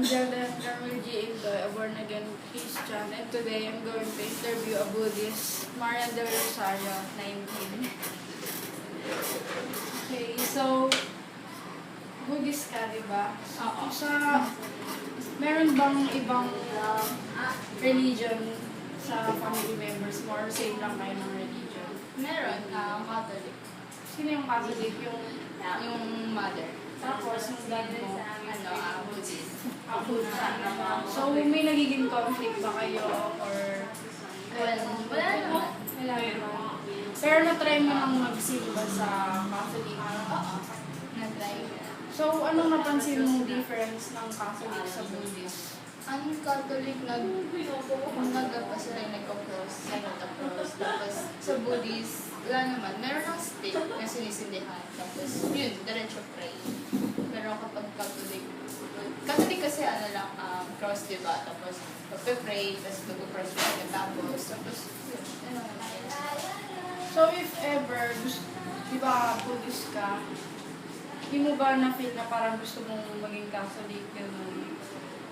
Zelda Carmel G. Indoy, a born-again Christian, and today I'm going to interview a Buddhist, Marian Del Rosario, 19. Okay, so, Buddhist ka, diba? Oo. Meron bang ibang religion sa family members mo, or same lang kayo ng religion? Meron, Catholic. Sino yung Catholic? Yung mother. Tapos, yung dad mo? Buddhist. So, may nagiging conflict ba kayo, or... Wala naman. Wala naman. Pero na-try mo nang magsimba sa Catholic? Oo. Na-try ko. So, anong napansin mong difference ng Catholic sa Buddhist? Ang Catholic, nagapa sila yung nagka-cross, cross. Tapos sa Buddhist, wala naman. Meron ng stick na sinisindihan. Tapos yun, diretso pray. Pero kapag Catholic kasi cross, diba? Tapos magpe-pray, tapos mag-cross tapos yun. So, if ever, di ba Buddhist ka, di mo ba na-feel na parang gusto mong maging Catholic?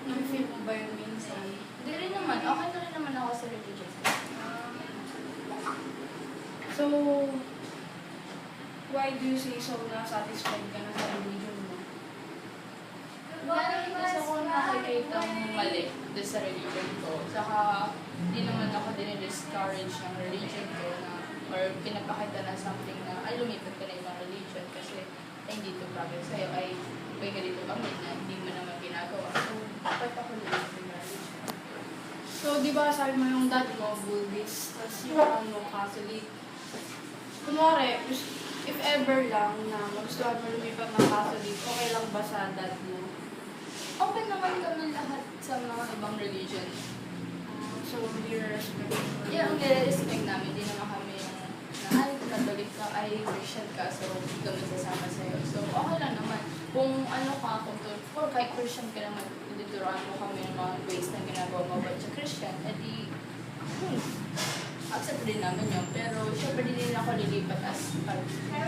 Na-feel mo ba yun minsan? Hindi rin naman. Okay na rin naman ako sa religion. So, why do you say so na satisfied ka na sa religion mo? Dahil gusto ko nakikita mali doon sa religion ko. Saka, hindi naman ako dinidiscourage ng religion ko na or pinapakita na something na lumipat ka na ibang religion kasi hindi ito bagay sa'yo ay may ganito kami na hindi mo naman ginagawa. So, dapat ako lumipat ng religion. So, di ba sabi mo yung dad mo, Buddhist, tapos yung Catholic. Kunwari, if ever lang na magustuhan mo lumipat ng Catholic, okay lang ba sa dad mo? Okay naman kami lahat sa mga ibang religion. So, respect mo? Yeah, ang nire-respect namin. Hindi naman kami yung Catholic ka, ay Christian ka, so hindi kami sasama sa'yo. So, okay lang naman. Kung kahit Christian ka naman, tuturuan mo kami ng mga ways na ginagawa mo ba sa Christian, edi, accept din namin yun. Pero, syempre din ako lilipat as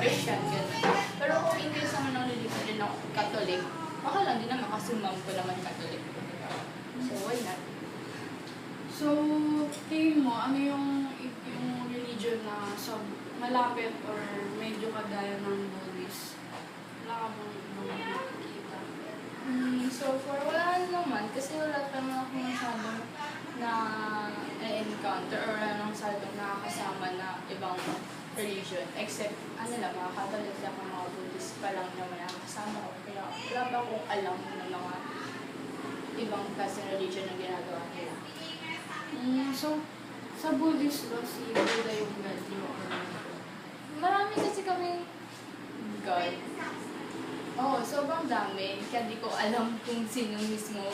Christian, gano'n. Pero kung in case naman ako lilipat din ako Catholic, okay lang din naman kasi mom ko naman Catholic. So, why not? So, tingin mo, ano yung religion na malapit or medyo kagaya ng Buddhist? Wala ka bang nakikita? So far, wala naman. Kasi wala pa naman ako masyadong na-encounter or wala naman masyadong nakakasama na ibang religion. Except, mga Catholic lang, mga Buddhist pa lang naman nakakasama ko. Kaya wala pa akong alam ng mga ibang klase ng religion na ginagawa nila. So, sa Buddhist ba, si Buddha yung God nyo? Marami kasi kaming God. Sobrang dami. Kaya di ko alam kung sino mismo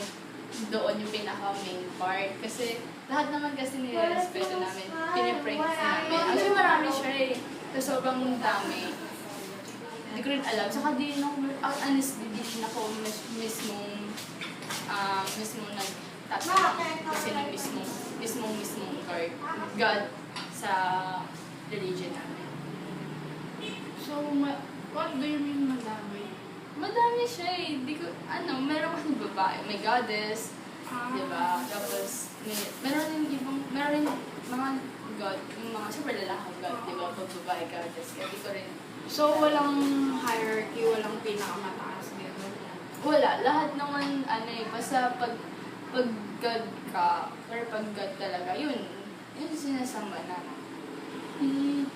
doon yung pinaka-main part. Kasi lahat naman kasi nire-respeto namin. Piniprank namin. Actually, marami siya eh. So, sobrang dami. Hindi ko rin alam. Saka di rin honestly, di rin ako mismong nagtatanong kasi ng mismong God sa religion namin. So, what do you mean madami? Madami siya eh. Meron kasi babae, may goddess, diba? Tapos, meron rin mga God, yung mga super lalakang God, diba? Pag babae goddess, kaya di ko rin. So, walang hierarchy, walang pinakamataas dito? Wala, lahat naman, basta pag God ka, or pag God talaga, yun sinasamba namin.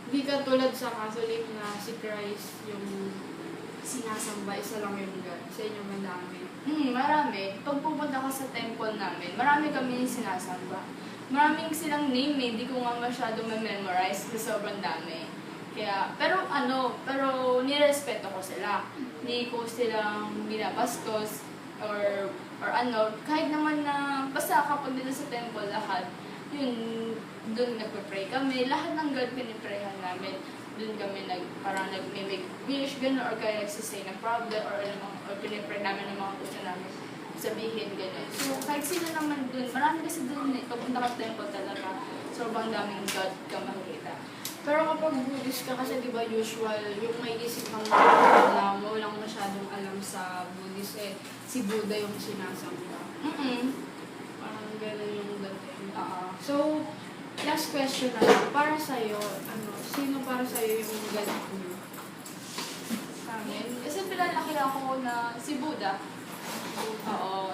Di ka tulad sa Catholic na si Christ yung sinasamba, isa lang yung God. Sa inyo madami. Marami. Pag pupunta ka sa temple namin, marami kami sinasamba. Maraming silang name eh, hindi ko nga masyado memorize kasi sobrang dami. Kaya, pero nirespeto ko sila. Hindi ko silang binabastos or kahit naman na, basta kapag dito sa temple lahat, doon nagpe-pray kami. Lahat ng God piniprayhan namin. Doon kami parang nag-make wish, gano'n, or kaya nagsisay ng problem, or pinipray namin ng mga gusto namin sabihin, gano'n. So, kahit sino naman doon, marami kasi doon, papunta ka sa temple talaga, sobrang daming God ka makikita. Pero kapag Buddhist ka, kasi di ba usual, yung may isip ng mga na walang masyadong alam sa Buddhist, eh, si Buddha yung sinasamba. Parang gano'n yung dating. So, last question na lang. Para sa'yo, sino para sa'yo yung God mo? Sa amin. Kasi pinalaki ako na si Buddha. Oo,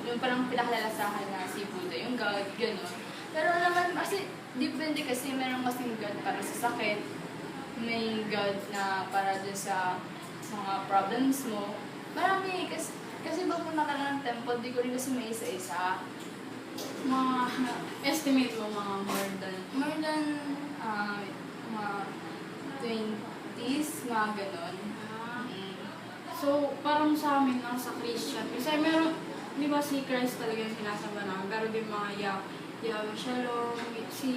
yung parang pinakalala sa akin na si Buddha, yung God, gano'n. Pero naman, kasi, depende kasi meron kasing God para sa sakit, may God na para dun sa mga problems mo. Marami, kasi ba punta ka ng temple, di ko rin kasi may isa-isa. Mga, estimate mo mga more than More than, mga 20s, mga gano'n. So, parang sa amin lang sa Christian, kasi meron, di ba si Christ talaga yung sinasamba namin, pero din mga Yahweh Shalom,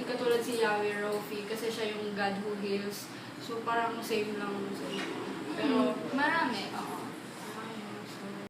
katulad si Yahweh Rofi, kasi siya yung God who heals. So, parang same lang sa inyo. Pero, Marami, oo.